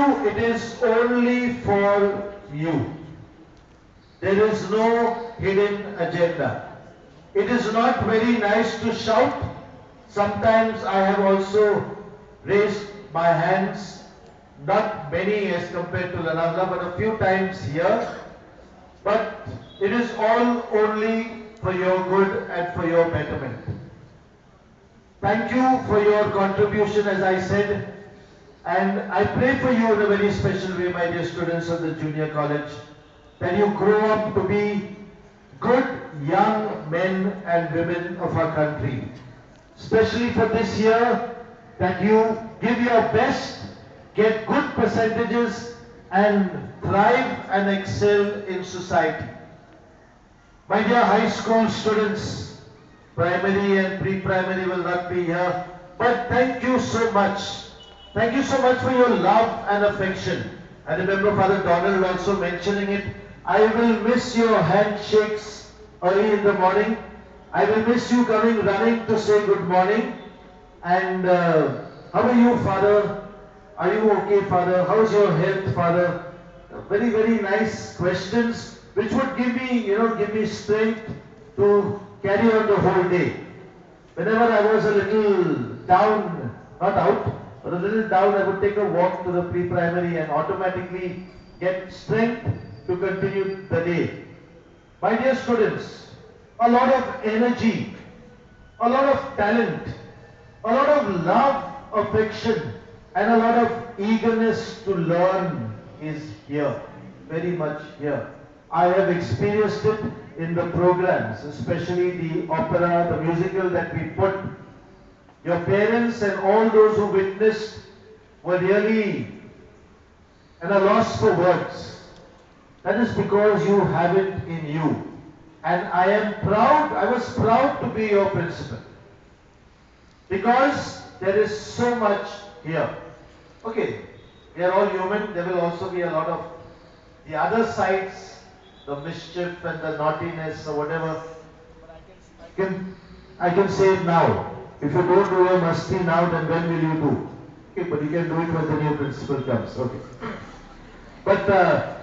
you, it is only for you. There is no hidden agenda. It is not very nice to shout. Sometimes I have also raised my hands, not many as compared to Lanavla, but a few times here. But it is all only for your good and for your betterment. Thank you for your contribution, as I said, and I pray for you in a very special way, my dear students of the junior college, that you grow up to be good young men and women of our country. Especially for this year, that you give your best, get good percentages, and thrive and excel in society. My dear high school students, primary and pre-primary will not be here, but thank you so much. Thank you so much for your love and affection. I remember Father Donald also mentioning it. I will miss your handshakes early in the morning. I will miss you coming running to say good morning. And how are you, Father? Are you okay, Father? How's your health, Father? Very, very nice questions, which would give me, give me strength to carry on the whole day. Whenever I was a little down, not out, but a little down, I would take a walk to the pre-primary and automatically get strength to continue the day. My dear students, a lot of energy, a lot of talent, a lot of love, affection, and a lot of eagerness to learn is here, very much here. I have experienced it in the programs, especially the opera, the musical that we put. Your parents and all those who witnessed were really at a loss for words. That is because you have it in you. And I am proud, I was proud to be your principal. Because there is so much here. Okay, we are all human, there will also be a lot of the other sides, the mischief and the naughtiness or whatever. I can say it now. If you don't do your masti now, then when will you do? Okay, but you can do it when the new principal comes. Okay. But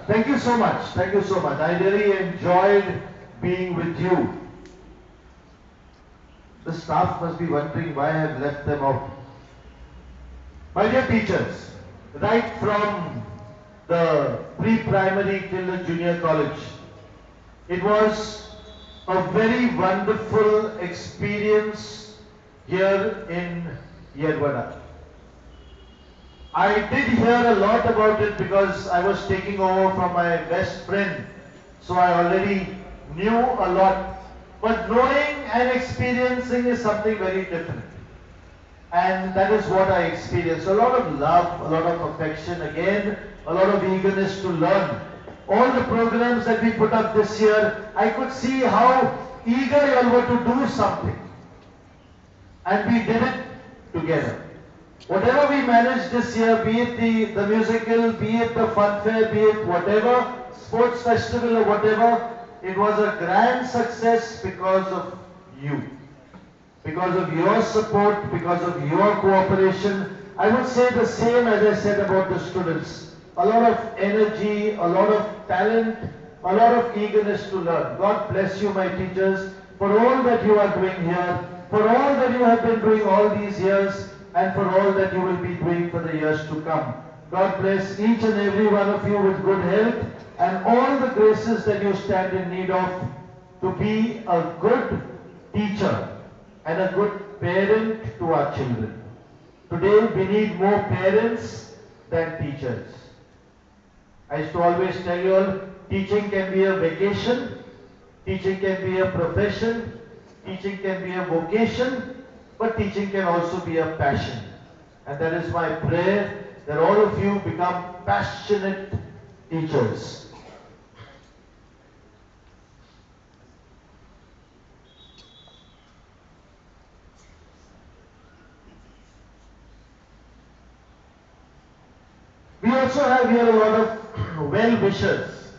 thank you so much. Thank you so much. I really enjoyed being with you. The staff must be wondering why I have left them out. My dear teachers, right from the pre-primary till the junior college, it was a very wonderful experience here in Yerwada. I did hear a lot about it because I was taking over from my best friend, so I already knew a lot. But knowing and experiencing is something very different. And that is what I experienced. A lot of love, a lot of affection, again, a lot of eagerness to learn. All the programs that we put up this year, I could see how eager you all were to do something. And we did it together. Whatever we managed this year, be it the musical, be it the fun fair, be it whatever, sports festival or whatever, it was a grand success because of you. Because of your support, because of your cooperation. I would say the same as I said about the students. A lot of energy, a lot of talent, a lot of eagerness to learn. God bless you, my teachers, for all that you are doing here, for all that you have been doing all these years, and for all that you will be doing for the years to come. God bless each and every one of you with good health and all the graces that you stand in need of to be a good teacher and a good parent to our children. Today we need more parents than teachers. I used to always tell you all, teaching can be a vacation, teaching can be a profession, teaching can be a vocation, but teaching can also be a passion. And that is my prayer, that all of you become passionate teachers. We also have here a lot of well-wishers,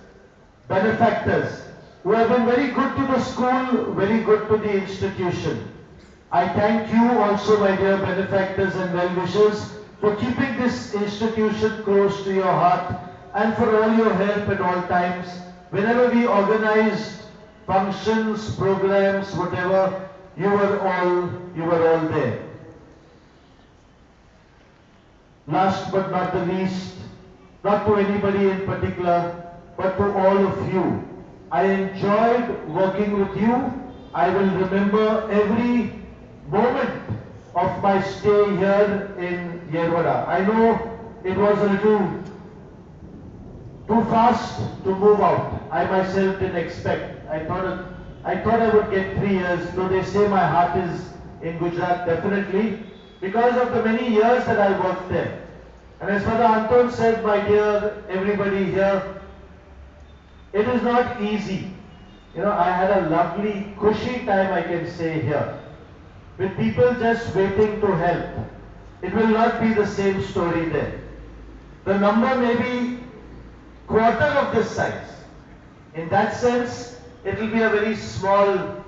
benefactors, who have been very good to the school, very good to the institution. I thank you also, my dear benefactors and well-wishers, for keeping this institution close to your heart, and for all your help at all times. Whenever we organized functions, programs, whatever, you were all there. Last but not the least, not to anybody in particular, but to all of you, I enjoyed working with you. I will remember every moment of my stay here in Yerwada. I know it was a little too fast to move out. I myself didn't expect. I thought I would get 3 years, though they say my heart is in Gujarat definitely, because of the many years that I worked there. And as Father Anton said, my dear everybody here, it is not easy. I had a lovely, cushy time, I can say, here, with people just waiting to help. It will not be the same story there. The number may be quarter of this size. In that sense, it will be a very small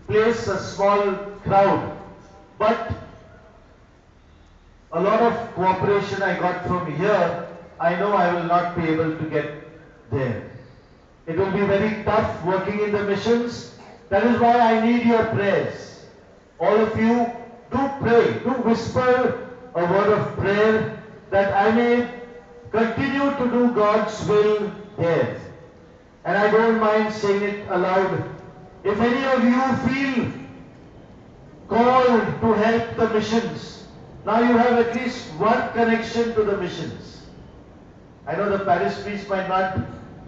place, a small crowd. But a lot of cooperation I got from here, I know I will not be able to get there. It will be very tough working in the missions. That is why I need your prayers. All of you, do pray, do whisper a word of prayer that I may continue to do God's will there. And I don't mind saying it aloud. If any of you feel called to help the missions, now you have at least one connection to the missions. I know the parish priest might not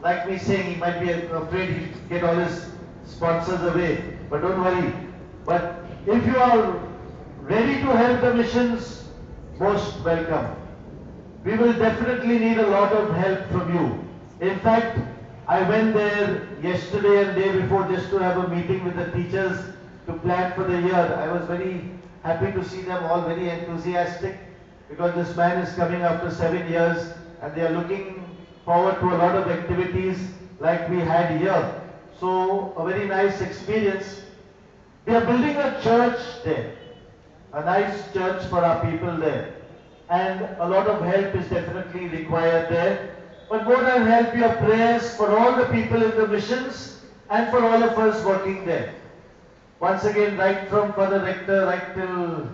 like me saying, he might be afraid he'll get all his sponsors away. But don't worry. But if you are ready to help the missions, most welcome. We will definitely need a lot of help from you. In fact, I went there yesterday and day before just to have a meeting with the teachers to plan for the year. I was very happy to see them all very enthusiastic, because this man is coming after 7 years and they are looking forward to a lot of activities like we had here. So a very nice experience. We are building a church there, a nice church for our people there. And a lot of help is definitely required there. But more than help, your prayers for all the people in the missions and for all of us working there. Once again, right from Father Rector, right till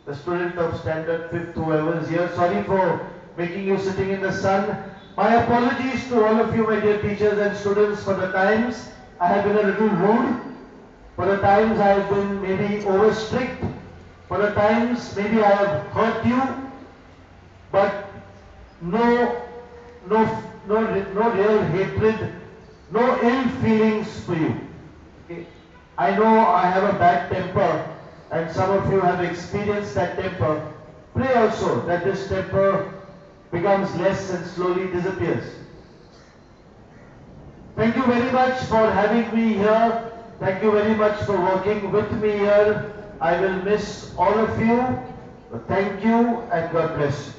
the student of Standard 5th, whoever is here, sorry for making you sitting in the sun. My apologies to all of you, my dear teachers and students, for the times I have been a little rude, for the times I have been maybe over strict, for the times maybe I have hurt you, but no real hatred, no ill feelings for you. Okay? I know I have a bad temper, and some of you have experienced that temper. Pray also that this temper becomes less and slowly disappears. Thank you very much for having me here. Thank you very much for working with me here. I will miss all of you. Thank you and God bless you.